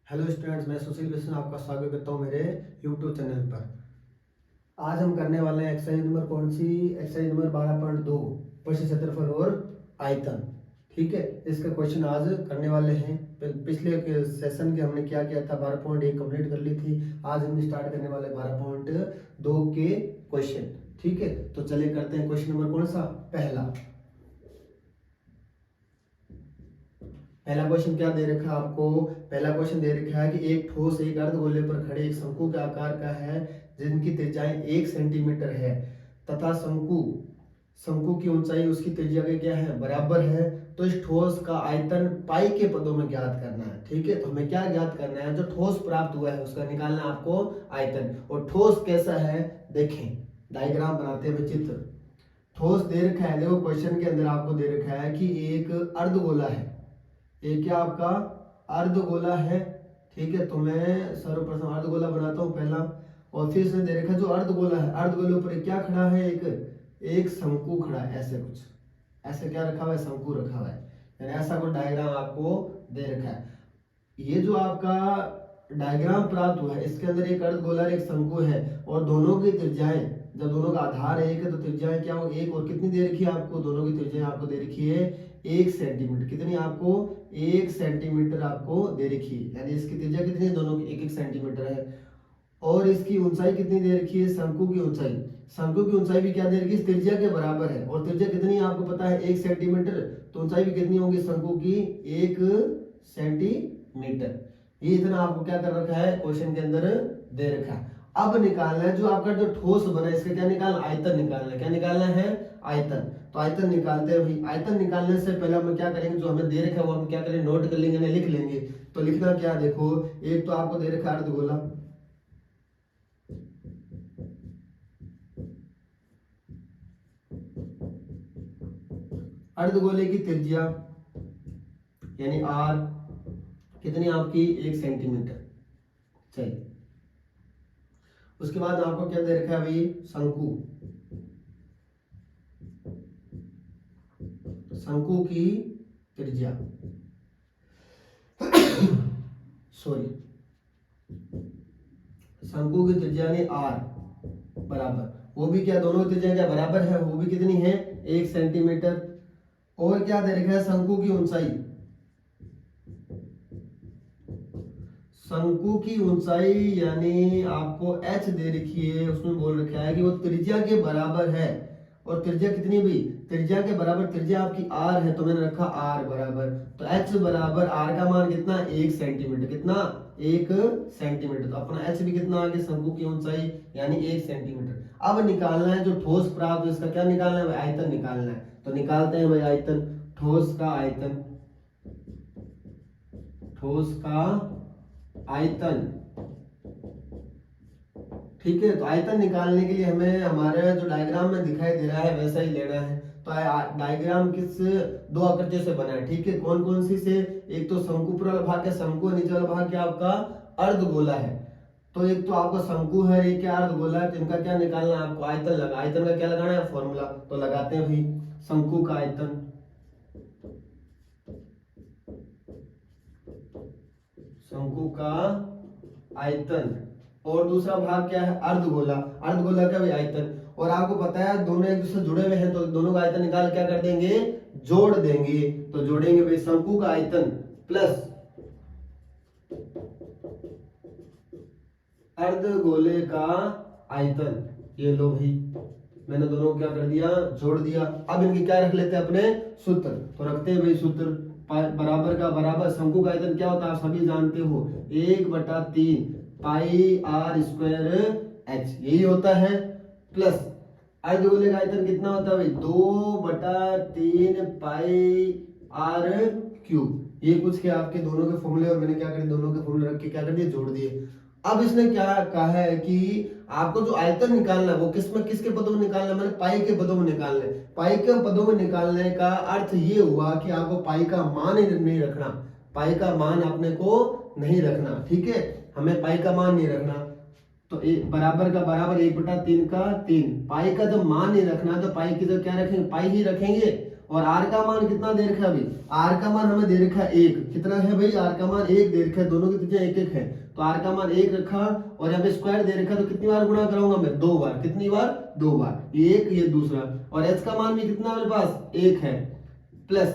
Hello students, मैं सुशील कृष्ण आपका स्वागत करता हूँ मेरे यूट्यूब चैनल पर। आज हम करने वाले हैं एक्सरसाइज नंबर कौन सी? एक्सरसाइज नंबर 12.2 परिधि क्षेत्रफल और आयतन। ठीक है, इसका क्वेश्चन आज करने वाले हैं। पिछले सेशन के हमने क्या किया था, 12.1 कंप्लीट कर ली थी। आज हम स्टार्ट करने वाले 12.2 के क्वेश्चन। ठीक है, तो चलिए करते हैं। क्वेश्चन नंबर कौन सा? पहला क्वेश्चन क्या दे रखा है आपको? पहला क्वेश्चन दे रखा है कि एक ठोस एक अर्धगोले पर खड़े एक शंकु के आकार का है जिनकी त्रिज्याएं 1 सेंटीमीटर है तथा शंकु शंकु की ऊंचाई उसकी त्रिज्या के क्या है? बराबर है। तो इस ठोस का आयतन पाई के पदों में ज्ञात करना है। ठीक है, तो हमें क्या ज्ञात करना है? जो ठोस प्राप्त हुआ है उसका निकालना है आपको आयतन। और ठोस कैसा है देखें, डायग्राम बनाते हुए चित्र। ठोस दे रखा है, देखो क्वेश्चन के अंदर आपको दे रखा है कि एक अर्धगोला है। ये क्या आपका अर्धगोला है। ठीक है, तो मैं सर्वप्रथम अर्धगोला बनाता हूँ पहला। और फिर इसने दे रखा जो अर्धगोला है, अर्धगोले पर क्या खड़ा है? एक शंकु खड़ा है। ऐसे कुछ ऐसे क्या रखा हुआ है? शंकु रखा हुआ है। यानी ऐसा कुछ डायग्राम आपको दे रखा है। ये जो आपका डायग्राम प्राप्त हुआ है इसके अंदर एक अर्धगोला और एक शंकु है और दोनों की त्रिज्याएं, जब दोनों का आधार एक है तो त्रिज्याएं क्या हो? एक। और कितनी दे रखी है आपको? दोनों की त्रिज्याएं आपको दे रखी है 1 सेंटीमीटर। कितनी आपको? 1 सेंटीमीटर आपको दे रखी है। यानी इसकी त्रिज्या कितनी है? दोनों की 1-1 सेंटीमीटर है। और इसकी ऊंचाई कितनी दे रखी है? शंकु की ऊंचाई, शंकु की ऊंचाई भी क्या दे रखी है? त्रिज्या के बराबर है। और त्रिज्या कितनी है आपको पता है? 1 सेंटीमीटर। तो ऊंचाई भी कितनी होगी शंकु की? 1 सेंटीमीटर। ये इतना आपको क्या कर रखा है? क्वेश्चन के अंदर दे रखा है। अब निकालना है जो आपका जो ठोस बना है इसका क्या निकालना? आयतन निकालना है। क्या निकालना है? आयतन। तो आयतन निकालते हैं भाई। आयतन निकालने से पहले हम क्या करेंगे? जो हमें दे रखा है वो हम क्या करें? नोट कर लेंगे, लिख लेंगे। तो लिखना क्या? देखो, एक तो आपको दे रखा है अर्धगोला, अर्धगोले की त्रिज्या यानी आर कितनी आपकी? 1 सेंटीमीटर। चलिए, उसके बाद आपको क्या दे रखा है भाई? शंकु, शंकु की त्रिज्या सॉरी, शंकु की त्रिज्या यानी आर बराबर, वो भी क्या दोनों की त्रिज्या क्या बराबर है? वो भी कितनी है? 1 सेंटीमीटर। और क्या दे रखा है? शंकु की ऊंचाई, शंकु की ऊंचाई यानी आपको h दे रखी है। उसमें बोल रखा है कि वो त्रिज्या के बराबर है। और त्रिज्या कितनी भी? त्रिज्या के बराबर, त्रिज्या आपकी r है तो मैंने रखा r बराबर। तो h बराबर r का मान कितना? 1 सेंटीमीटर। कितना? 1 सेंटीमीटर। तो अपना h भी कितना आ गया? शंकु की ऊंचाई यानी 1 सेंटीमीटर। अब निकालना है जो ठोस प्राप्त है इसका क्या निकालना है? आयतन निकालना है। तो निकालते हैं भाई आयतन। ठोस का आयतन, ठोस का आयतन। ठीक है, तो आयतन निकालने के लिए हमें हमारे जो डायग्राम में दिखाई दे रहा है वैसा ही लेना है। तो डायग्राम किस दो आकृतियों से बना है? ठीक है, कौन कौन सी से? एक तो शंकु ऊपर वाला भाग है, शंकु नीचे वाला भाग क्या आपका? अर्धगोला है। तो एक तो आपका शंकु है, एक क्या अर्धगोला है। तो इनका क्या निकालना है आपको? आयतन लगा। आयतन का क्या लगाना है? फॉर्मूला। तो लगाते हैं भाई। शंकु का आयतन, शंकु का आयतन। और दूसरा भाग क्या है? अर्धगोला। अर्धगोला का भी आयतन। और आपको पता है दोनों एक दूसरे से जुड़े हुए हैं तो दोनों का आयतन निकाल क्या कर देंगे? जोड़ देंगे। तो जोड़ेंगे भाई शंकु का आयतन प्लस अर्धगोले का आयतन। ये लो भाई, मैंने दोनों को क्या कर दिया? जोड़ दिया। अब इनके क्या रख लेते हैं? अपने सूत्र। तो रखते हैं भाई सूत्र। बराबर का बराबर, शंकु का आयतन क्या होता है आप सभी जानते हो? 1/3 पाई आर स्क्वायर एच, यही होता है। प्लस अर्धगोले का आयतन कितना होता है भाई? 2/3 पाई आर क्यूब। ये कुछ के आपके दोनों के फॉर्मूले, और मैंने क्या कर दोनों के फॉर्मूले रख के क्या कर दिए? जोड़ दिए। अब इसने क्या कहा है कि आपको जो आयतन निकालना है वो किसमें, किसके पदों में निकालना है? मैंने पाई के पदों में निकालना है। पाई के पदों में निकालने का अर्थ ये हुआ कि आपको पाई का मान नहीं रखना। पाई का मान अपने को नहीं रखना। ठीक है, हमें पाई का मान नहीं रखना। तो बराबर का बराबर 1/3 का 3। पाई का जब मान नहीं रखना तो पाई की तो क्या रखेंगे? पाई ही रखेंगे। और आर का मान कितना दे रखा है अभी, आर का मान हमें दे रखा है 1, कितना है भाई, आर का मान 1 दे रखा है, दोनों की त्रिज्या 1 1 है, तो आर का मान 1 रखा और यहाँ पे स्क्वायर दे रखा, तो कितनी बार गुणा कराऊंगा मैं, 2 बार, कितनी बार, 2 बार, ये एक ये दूसरा, और एच का मान भी कितना मेरे पास 1 है, प्लस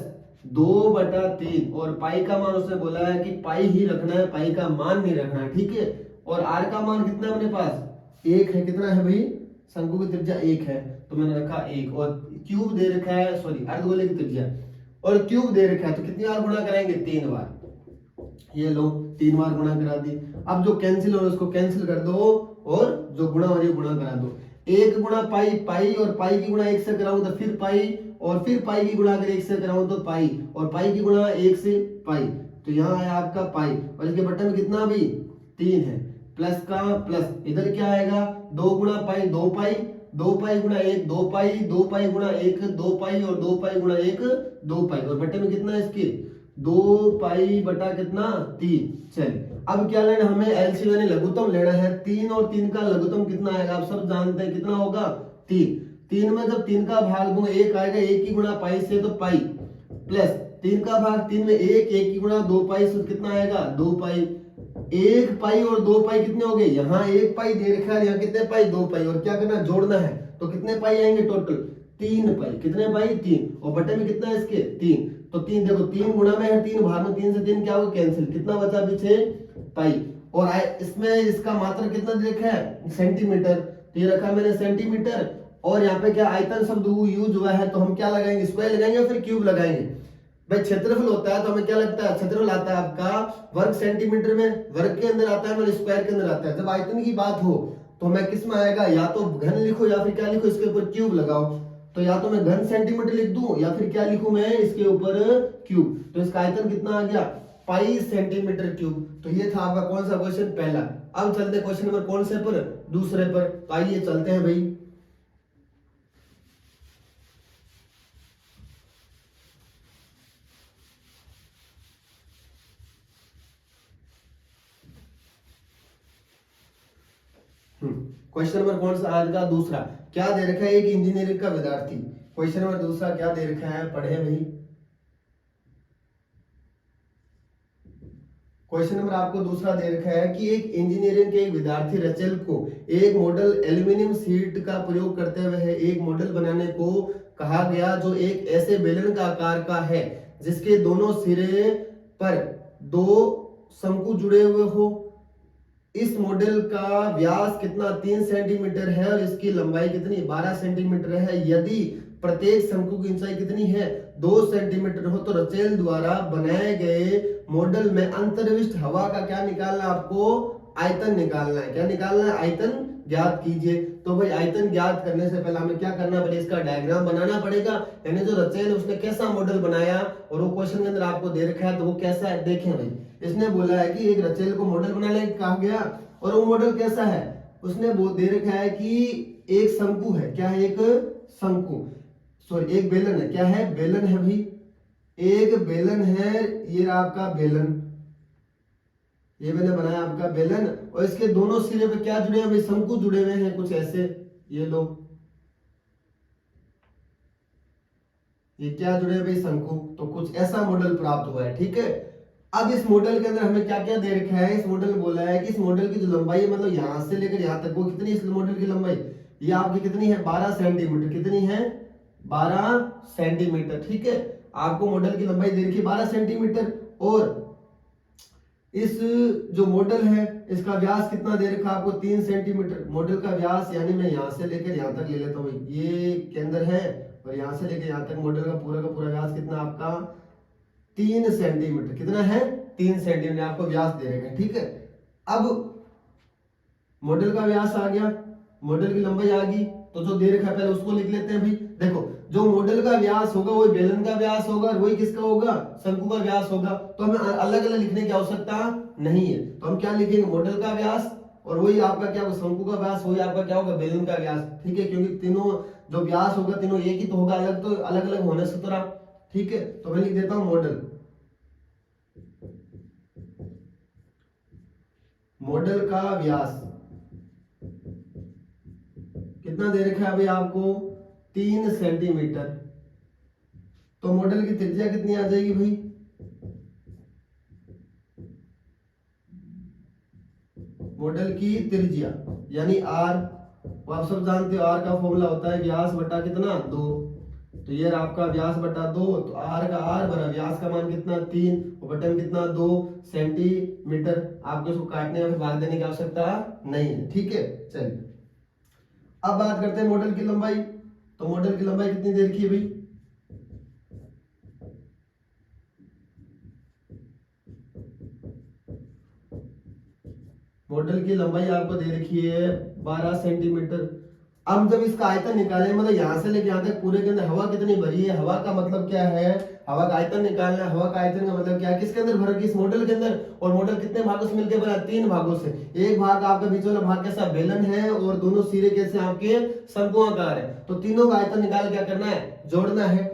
2/3 और पाई का मान उसने बोला है कि पाई ही रखना है, पाई का मान नहीं रखना है, ठीक है। और आर का मान कितना है अपने पास 1 है, कितना है भाई, शंकु की त्रिज्या 1 है, तो मैंने रखा 1, और क्यूब दे रखा है, सॉरी अर्धगोले की त्रिज्या, और क्यूब दे रखा है, तो कितनी बार गुणा कराएंगे, 3 बार, ये लो 3 बार गुणा करा दी। अब जो कैंसिल हो उसको कैंसिल कर दो और जो गुणा हो रही है गुणा करा दो, 1 गुणा पाई, पाई और पाई की गुणा 1 से कराऊं तो फिर पाई, और फिर पाई की गुणा अगर 1 से कराऊं तो पाई, और पाई की गुणा 1 से पाई, तो यहाँ आया आपका पाई, और इसके बटन में कितना अभी 3 है, प्लस का प्लस, इधर क्या आएगा 2 गुणा पाई 2 पाई, 2 पाई गुणा 1 2 पाई, 2 पाई गुणा 1 2 पाई, और 2 पाई गुणा 1 2 पाई, और बटन में कितना है इसके 2 पाई बटा कितना 3। चलिए अब क्या लेना हमें, एलसीएम यानी लघुत्तम लेना है, 3 और 3 का लघुत्तम कितना आएगा आप सब जानते हैं, कितना होगा 3, 3 में जब 3 का भाग दूंगा 1 आएगा, 1 की गुणा पाई से तो पाई, प्लस 3 का भाग 3 में 1, 1 की गुणा 2 पाई से कितना आएगा 2 पाई, 1 पाई और 2 पाई कितने हो गए, यहाँ 1 पाई दे रखा है, यहाँ कितने पाई 2 पाई, और क्या करना जोड़ना है, तो कितने पाई आएंगे टोटल 3 पाई, कितने पाई 3, और बटे में कितना है इसके 3, तो 3 देखो 3 गुणा में है 3, भाग में 3 से 3 क्या होगा कैंसिल, कितना बचा पीछे पाई, और इसमें इसका मात्रा कितना दे रखा है सेंटीमीटर, तो ये रखा मैंने सेंटीमीटर, और यहाँ पे क्या आयतन शब्द यूज हुआ है, तो हम क्या लगाएंगे स्क्वायर लगाएंगे या फिर क्यूब लगाएंगे, भाई क्षेत्रफल होता है तो हमें क्या लगता है क्षेत्रफल आता है आपका वर्ग सेंटीमीटर में, वर्ग के अंदर आता है मतलब स्क्वायर के अंदर आता है, जब आयतन की बात हो तो हमें किस में आएगा, या तो घन लिखो या फिर क्या लिखो इसके ऊपर क्यूब लगाओ, तो या तो मैं घन सेंटीमीटर लिख दूं या फिर क्या लिखूं मैं इसके ऊपर क्यूब, तो इसका आयतन कितना आ गया पाई सेंटीमीटर क्यूब, तो ये था आपका कौन सा क्वेश्चन पहला। अब चलते हैं क्वेश्चन नंबर कौन से पर, दूसरे पर, तो आइए चलते हैं भाई। क्वेश्चन नंबर कौन सा आज का दूसरा, क्या दे रखा है एक इंजीनियरिंग का विद्यार्थी, क्वेश्चन नंबर दूसरा क्या दे रखा है पढ़े भाई। क्वेश्चन नंबर आपको दूसरा दे रखा है कि एक इंजीनियरिंग के एक विद्यार्थी रचेल को एक मॉडल एल्यूमिनियम शीट का प्रयोग करते हुए एक मॉडल बनाने को कहा गया जो एक ऐसे बेलन का आकार का है जिसके दोनों सिरे पर 2 शंकु जुड़े हुए हो। इस मॉडल का व्यास कितना 3 सेंटीमीटर है और इसकी लंबाई कितनी 12 सेंटीमीटर है। यदि प्रत्येक शंकु की ऊंचाई कितनी है 2 सेंटीमीटर हो तो रचेल द्वारा बनाए गए मॉडल में अंतर्विष्ट हवा का क्या निकालना, आपको आयतन निकालना है। क्या निकालना है, आयतन ज्ञात कीजिए। तो भाई आयतन ज्ञात करने से पहले हमें क्या करना पड़ेगा, इसका डायग्राम बनाना पड़ेगा। यानी जो रचेल है उसने कैसा मॉडल बनाया और वो क्वेश्चन के अंदर आपको दे रखा है तो वो कैसा है देखें भाई। इसने बोला है कि एक रचेल को मॉडल बनाने कहा गया और वो मॉडल कैसा है, उसने वो दे रखा है कि एक शंकु है। क्या है, एक शंकु, सॉरी एक बेलन है। क्या है, बेलन है भाई, एक बेलन है। ये रहा आपका बेलन, ये मैंने बनाया आपका बेलन और इसके दोनों सिरे पे क्या जुड़े हैं भाई, शंकु जुड़े हुए हैं कुछ ऐसे। ये लो, ये क्या जुड़े हैं भाई, शंकु। तो कुछ ऐसा मॉडल प्राप्त हुआ है, ठीक है। अब इस मॉडल के अंदर हमें क्या क्या दे रखा है, इस मॉडल में बोला है कि इस मॉडल की जो लंबाई है मतलब यहां से लेकर यहां तक वो कितनी, इस मॉडल की लंबाई ये आपकी कितनी है 12 सेंटीमीटर। कितनी है 12 सेंटीमीटर, ठीक है। आपको मॉडल की लंबाई दे रखी है 12 सेंटीमीटर और इस जो मॉडल है इसका व्यास कितना दे रखा है आपको 3 सेंटीमीटर। मॉडल का व्यास यानी मैं यहां से लेकर यहां तक ले लेता हूं, ये केंद्र है और यहां से लेकर यहां तक मॉडल का पूरा व्यास कितना आपका 3 सेंटीमीटर। कितना है 3 सेंटीमीटर आपको व्यास दे रखा है, ठीक है। अब मॉडल का व्यास आ गया, मॉडल की लंबाई आ गई, तो जो दे रखा है पहले उसको लिख लेते हैं भाई। देखो जो मॉडल का व्यास होगा वही बेलन का व्यास होगा और वही किसका होगा, शंकु का व्यास होगा। तो हमें अलग अलग लिखने की आवश्यकता नहीं है। तो हम क्या लिखेंगे, मॉडल का व्यास और वही आपका क्या होगा, शंकु का व्यास, वही आपका क्या होगा बेलन का व्यास, ठीक है। क्योंकि तीनों जो व्यास होगा तीनों एक ही तो होगा, अलग तो अलग अलग होने से तरह, ठीक है। तो मैं लिख देता हूं मॉडल, मॉडल का व्यास कितना दे रखा है भाई आपको 3 सेंटीमीटर। तो मॉडल की त्रिज्या कितनी आ जाएगी भाई, मॉडल की त्रिज्या यानी आर, आप सब जानते हो आर का फॉर्मूला होता है व्यास बटा कितना 2, तो ये आपका व्यास बटा 2, तो आर का आर बराबर व्यास का मान कितना 3 और बटन कितना 2 सेंटीमीटर। आपको इसको काटने या फिर भाग देने की आवश्यकता नहीं है, ठीक है। चलिए अब बात करते हैं मॉडल की लंबाई। तो मॉडल की लंबाई कितनी दे रखी है भाई, मॉडल की लंबाई आपको दे रखी है 12 सेंटीमीटर। अब जब इसका आयतन निकाले, मतलब यहां से लेके यहां तक पूरे के अंदर हवा कितनी भरी है, हवा का मतलब क्या है, हवा का आयतन निकालना है। हवा का आयतन का मतलब क्या है, किसके अंदर भर, इस मॉडल के अंदर। और मॉडल कितने भागों से मिलकर बना, 3 भागों से। एक भाग आपका बीच वाला भाग कैसा बेलन है और दोनों सिरे कैसे आपके शंकुआकार है। तो तीनों का आयतन निकाल क्या करना है, जोड़ना है।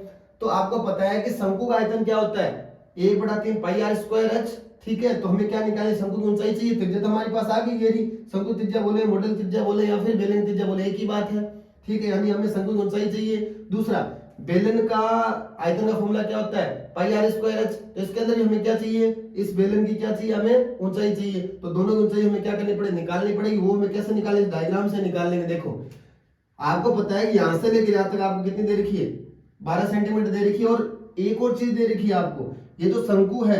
तो आपको पता है कि शंकु का आयतन क्या होता है, 1/3 पाई आर स्क्वायर एच, ठीक है। तो हमें क्या निकाले, शंकु की ऊंचाई चाहिए, त्रिज्या तो हमारे पास आ गई ये रही। शंकु त्रिज्या बोले, मॉडल त्रिज्या बोले या फिर बेलन त्रिज्या बोले, एक ही बात है, ठीक है। यानी हमें शंकु की ऊंचाई चाहिए। दूसरा, बेलन का आयतन का फॉर्मूला क्या होता है, पाई आर स्क्वायर एच। तो इसके अंदर भी हमें क्या चाहिए, इस बेलन की क्या चाहिए, हमें ऊंचाई चाहिए। तो दोनों की ऊंचाई हमें क्या करनी पड़ेगी, निकालनी पड़ेगी। वो हमें कैसे निकालेंगे, डायग्राम से निकालेंगे। देखो आपको पता है कि यहां से लेकर यहां तक आपको कितनी दे रखी है, 12 सेंटीमीटर दे रखी है। और एक और चीज दे रखी है आपको, ये जो शंकु है,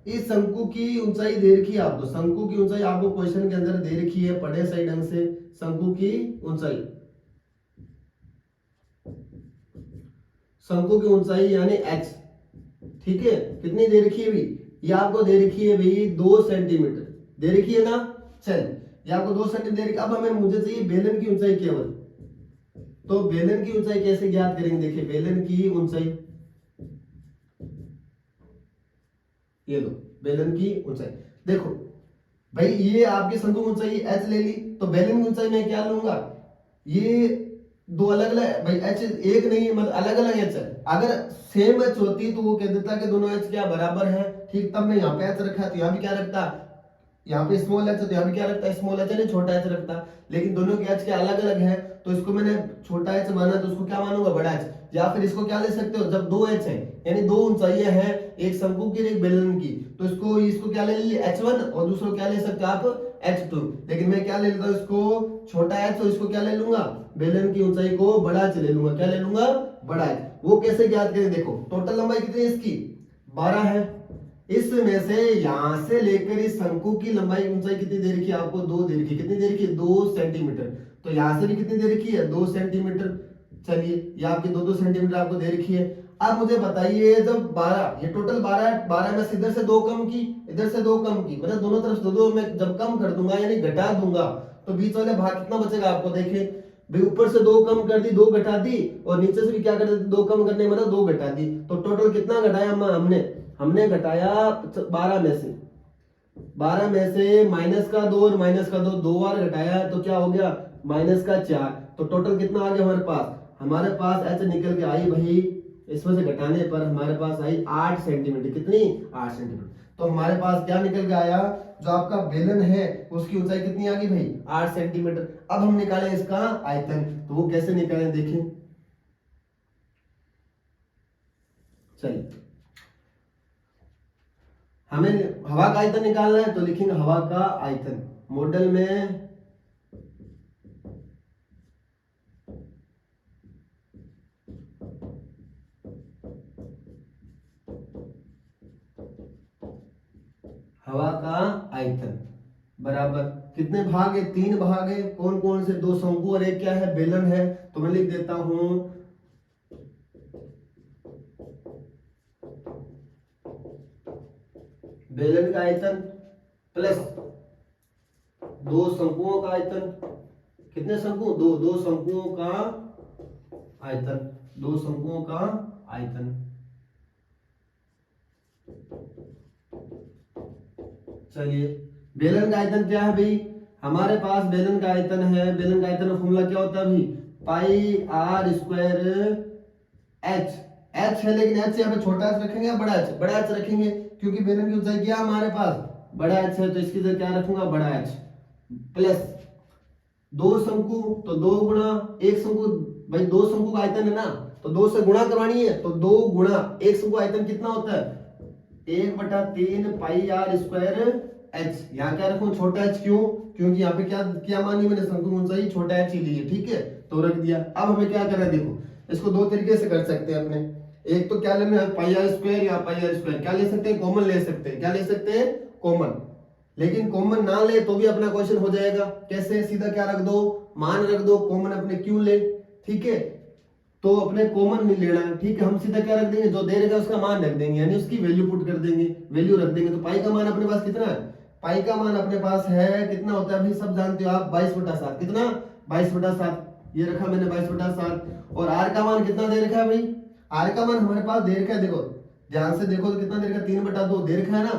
इस शंकु की ऊंचाई दे रखी है आपको। शंकु की ऊंचाई आपको क्वेश्चन के अंदर दे रखी है, पढ़े सही ढंग से। शंकु की ऊंचाई, शंकु की ऊंचाई यानी h, ठीक है। कितनी दे रखी है भाई, ये आपको दे रखी है भाई 2 सेंटीमीटर दे रखी है ना। चल ये आपको 2 सेंटीमीटर दे रखी है। अब हमें मुझे चाहिए बेलन की ऊंचाई केवल। तो बेलन की ऊंचाई कैसे ज्ञात करेंगे, देखिए बेलन की ऊंचाई, ये लो बेलन की ऊंचाई। देखो भाई ये आपके शंकु की ऊंचाई h ले ली, तो बेलन की ऊंचाई मैं क्या लूंगा, ये दो अलग अलग भाई h एक नहीं, मतलब अलग अलग h है। अगर सेम h होती तो वो कह देता कि दोनों h क्या बराबर है, ठीक। तब मैं यहाँ पे h रखा तो यहाँ भी क्या रखता, यहाँ पे स्मॉल h तो यहाँ भी क्या रखता है, स्मॉल h नहीं छोटा h रखता। लेकिन दोनों के h के अलग अलग है, तो इसको मैंने छोटा h माना तो उसको क्या मानूंगा, बड़ा h। या फिर इसको क्या ले सकते हो, जब 2h है यानी 2 ऊंचाइयां हैं, एक शंकु की एक बेलन की, तो इसको क्या ले ली h1 और दूसरा क्या ले सकते हो आप h2। लेकिन मैं क्या ले लेता हूँ, इसको छोटा h और इसको क्या ले लूंगा, बेलन की ऊंचाई को बड़ा h ले लूंगा। क्या ले लूंगा, बड़ा h। वो कैसे ज्ञात करें, देखो टोटल लंबाई कितनी है इसकी, 12 है। इसमें से यहां से लेकर इस शंकु की लंबाई ऊंचाई कितनी दे रखी है आपको, 2 दे रखी है। कितनी दे रखी है, 2 सेंटीमीटर। तो यहां से भी कितनी दे रखी है, 2 सेंटीमीटर। चलिए ये आपकी 2 सेंटीमीटर आपको दे रखी है। अब मुझे बताइए, जब 12, ये टोटल 12 में से इधर से 2 कम की, इधर से 2 कम की, मतलब दोनों तरफ से 2 मैं जब कम कर दूंगा यानी घटा दूंगा, तो बीच वाले भाग कितना बचेगा आपको, देखे भाई ऊपर से 2 कम कर दी, 2 घटा दी, और नीचे से भी क्या कर दी, 2 कम करने मतलब 2 घटा दी। तो टोटल कितना घटाया हमने घटाया 12 में से, 12 में से माइनस का 2 और माइनस का 2, 2 बार घटाया तो क्या हो गया, माइनस का 4। तो टोटल कितना आ गया हमारे पास h निकल के आई भाई, इसमें से घटाने पर हमारे पास आई 8 सेंटीमीटर। कितनी, 8 सेंटीमीटर। तो हमारे पास क्या निकल के आया, जो आपका बेलन है उसकी ऊंचाई कितनी आ गई भाई, 8 सेंटीमीटर। अब हम निकालें इसका आयतन, तो वो कैसे निकालें देखें। चलिए हमें हवा का आयतन निकालना है, तो लिखेंगे हवा का आयतन। मॉडल में हवा का आयतन बराबर कितने भाग है, 3 भाग है। कौन कौन से, 2 शंकु और एक क्या है, बेलन है। तो मैं लिख देता हूं बेलन का आयतन प्लस 2 शंकुओं का आयतन। कितने शंकु, 2 शंकुओं का आयतन, 2 शंकुओं का आयतन। चलिए बेलन का आयतन क्या है भाई, हमारे पास बेलन का आयतन है। बेलन का आयतन का फॉर्मूला क्या होता है भाई, पाई आर स्क्वायर एच है, लेकिन एच यहाँ पे छोटा एच रखेंगे या बड़ा एच, बड़ा एच रखेंगे, क्योंकि बेलन की ऊंचाई क्या हमारे पास, बड़ा एच है। तो इसकी जगह क्या रखूंगा, बड़ा एच प्लस 2 शंकु, तो 2 गुणा 1 शंकु, भाई 2 शंकु का आयतन है ना, तो 2 से गुणा करवानी है, तो 2 गुणा एक शंकु आयतन कितना होता है 1/3 पाई आर स्क्वायर एच। यहाँ क्या रखूं छोटा एच, क्यों? क्योंकि यहाँ पे क्या मानी मैंने, शंकु की ऊंचाई छोटा एच ही ली है, ठीक है, तो रख दिया। अब हमें क्या करना है, देखो इसको दो तरीके से कर सकते हैं अपने। एक तो क्या लेना है पाई आर स्क्वायर या पाई आर स्क्वायर, क्या ले सकते हैं कॉमन ले सकते हैं, क्या ले सकते हैं कॉमन। लेकिन कॉमन ना ले तो भी अपना क्वेश्चन हो जाएगा, कैसे? सीधा क्या रख दो, मान रख दो, कॉमन अपने क्यों ले, ठीक है, तो अपने कॉमन नहीं लेना है, ठीक है। हम सीधा क्या रख देंगे, जो दे रहेगा उसका मान रख देंगे, यानी उसकी वैल्यू पुट कर देंगे, वैल्यू रख देंगे। तो पाई का मान अपने पास कितना है, पाई का मान अपने पास है कितना होता है भाई, सब जानते हो आप 22/7, कितना 22/7, ये रखा मैंने 22/7। और आर का मान कितना दे रखा है भाई, आर का मान हमारे पास दे रखा है, देखो ध्यान से देखो तो कितना दे रखा है 3/2 दे रखा है ना,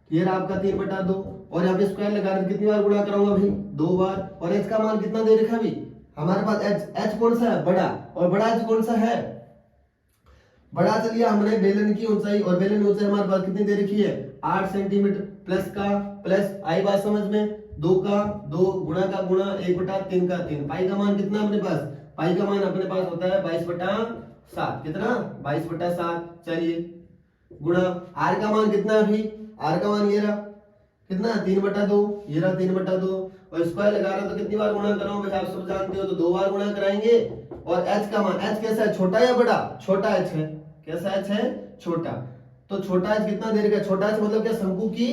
ये रहा आपका 3/2। और यहाँ पे स्क्वायर लगा रहे कितनी बार गुणा कराऊंगा भाई 2 बार। और एच का मान कितना दे रखा है भाई हमारे पास, एच कौन सा है बड़ा, और बड़ा एच कौन सा है बड़ा। चलिए हमने बेलन की ऊंचाई, और बेलन की ऊंचाई हमारे पास कितनी दे रखी है 8 सेंटीमीटर, प्लस का प्लस, आई बात समझ में, 2 का 2 गुणा का गुणा 1/3 का 3। पाई का मान कितना अपने पास, पाई का मान अपने पास होता है 22/7, कितना 22/7। चलिए गुणा आर का मान कितना है अभी, आर का मान ये रहा कितना 3/2, ये रहा 3/2। और स्क्वायर लगा रहा तो कितनी बार गुणा कराऊं भाई, आप सब जानते हो, तो 2 बार गुणा कराएंगे। और h का मान, h कैसा है छोटा या बड़ा, छोटा h है, कैसा h है छोटा। तो छोटा h कितना दे रखा है, छोटा h मतलब क्या शंकु की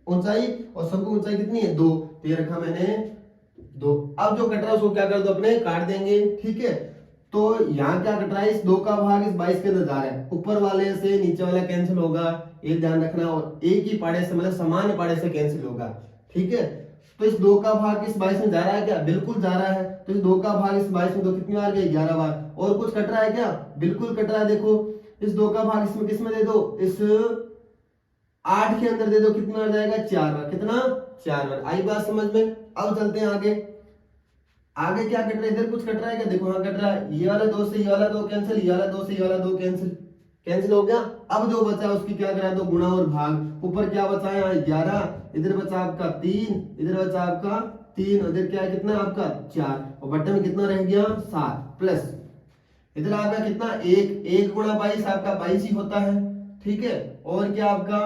ऊंचाई, और शंकु की ऊंचाई कितनी है 2, तो ये रखा मैंने 2। अब जो कट रहा है उसको क्या कर दो अपने काट देंगे, ठीक है। तो यहाँ क्या कट रहा है, इस 2 का भाग इस 22 के अंदर जा रहा है, ऊपर वाले से नीचे वाला कैंसिल होगा, ये ध्यान रखना। और एक ही पाड़े से मतलब समान पाड़े से कैंसिल होगा, ठीक है। तो इस 2 का भाग इस 22 में जा रहा है क्या, बिल्कुल जा रहा है। तो इस 2 का भाग इस 22 में, तो कितनी बार गई 11 बार। और कुछ कट रहा है क्या, बिल्कुल कट रहा है। देखो इस 2 का भाग इसमें किसमें दे दो, इस 8 के अंदर दे दो, कितनी बार जाएगा 4 बार, कितना 4 बार। आई बात समझ में। अब चलते हैं आगे, आगे क्या कट रहा है, इधर कुछ कट रहा है क्या, देखो हाँ कट रहा है, ये वाला 2 से ये वाला 2 कैंसिल, ये वाला 2 से ये वाला 2 कैंसिल, कैंसिल हो गया। अब जो बचा उसकी क्या करा दो गुणा और भाग। ऊपर क्या बचा है 11, इधर बचा आपका 3, इधर बचा आपका 3, इधर क्या है कितना आपका 4, और बट्टे में कितना रह गया 7, प्लस इधर आपका कितना 1 गुणा 22 आपका 22 ही होता है, ठीक है। और क्या आपका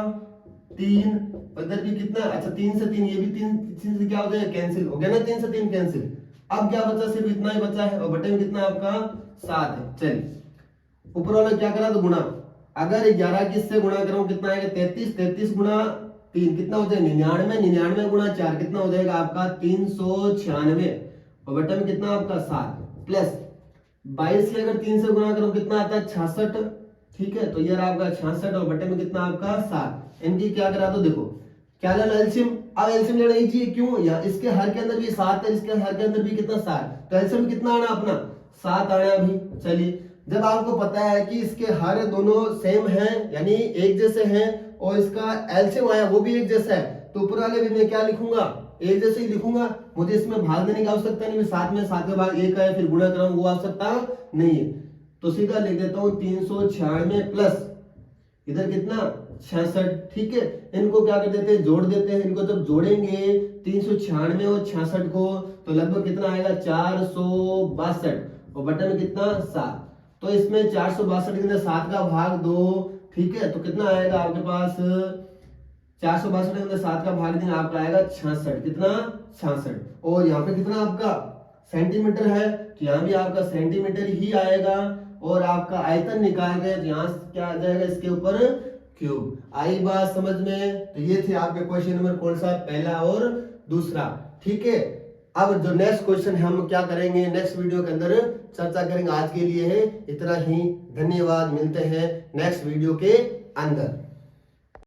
3, इधर भी कितना, अच्छा 3 से 3, ये भी 3 से क्या हो जाएगा कैंसिल हो गया ना, 3 से 3 कैंसिल। अब क्या बचा, सिर्फ इतना ही बचा है, और बटे में कितना आपका 7 है। चलिए ऊपर वाला क्या करा तो गुणा, अगर 11 किससे गुणा करूं कितना आएगा 33, 33 गुणा 3 कितना हो जाएगा 99, 99 गुणा 4 कितना हो जाएगा आपका 396, और बटे में कितना आपका 7, प्लस 22 से अगर 3 से गुणा करूं कितना आता है 66, ठीक है। तो ये रहा आपका 66, और बटे में कितना आपका 7। इनकी क्या करा तो देखो क्या लेना एलसीएम, अब एलसीएम लेना ही चाहिए, क्यों, या इसके हर के अंदर भी 7 है, इसके हर के अंदर भी कितना 7, तो एलसीएम कितना आना अपना 7 आना अभी। चलिए जब आपको पता है कि इसके हर दोनों सेम हैं यानी एक जैसे हैं, और इसका एलसीएम आया वो भी एक जैसा है, तो ऊपर वाले भी मैं क्या लिखूंगा एक जैसे ही लिखूंगा। मुझे इसमें भाग देने की आवश्यकता नहीं, 7 में 7 का भाग 1 है फिर गुणा कराऊं वो आवश्यकता नहीं है। तो सीधा लिख देता हूं 396 प्लस इधर कितना 66, ठीक है। इनको क्या कर देते हैं जोड़ देते हैं, इनको जब जोड़ेंगे 396 और 66 को तो लगभग कितना आएगा 462, और बटन में कितना 7, तो इसमें 462 के अंदर 7 का भाग 2, ठीक है। तो कितना आएगा आपके पास 462 के अंदर 7 का भाग देना आपका आएगा 66, कितना 66। और यहाँ पे कितना आपका सेंटीमीटर है, तो यहाँ भी आपका सेंटीमीटर ही आएगा। और आपका आयतन निकाल गए तो यहाँ क्या आ जाएगा इसके ऊपर क्यूब। आई बात समझ में। तो ये थे आपके क्वेश्चन नंबर कौन सा, पहला और दूसरा, ठीक है। अब जो नेक्स्ट क्वेश्चन है हम क्या करेंगे नेक्स्ट वीडियो के अंदर चर्चा करेंगे। आज के लिए है इतना ही, धन्यवाद, मिलते हैं नेक्स्ट वीडियो के अंदर।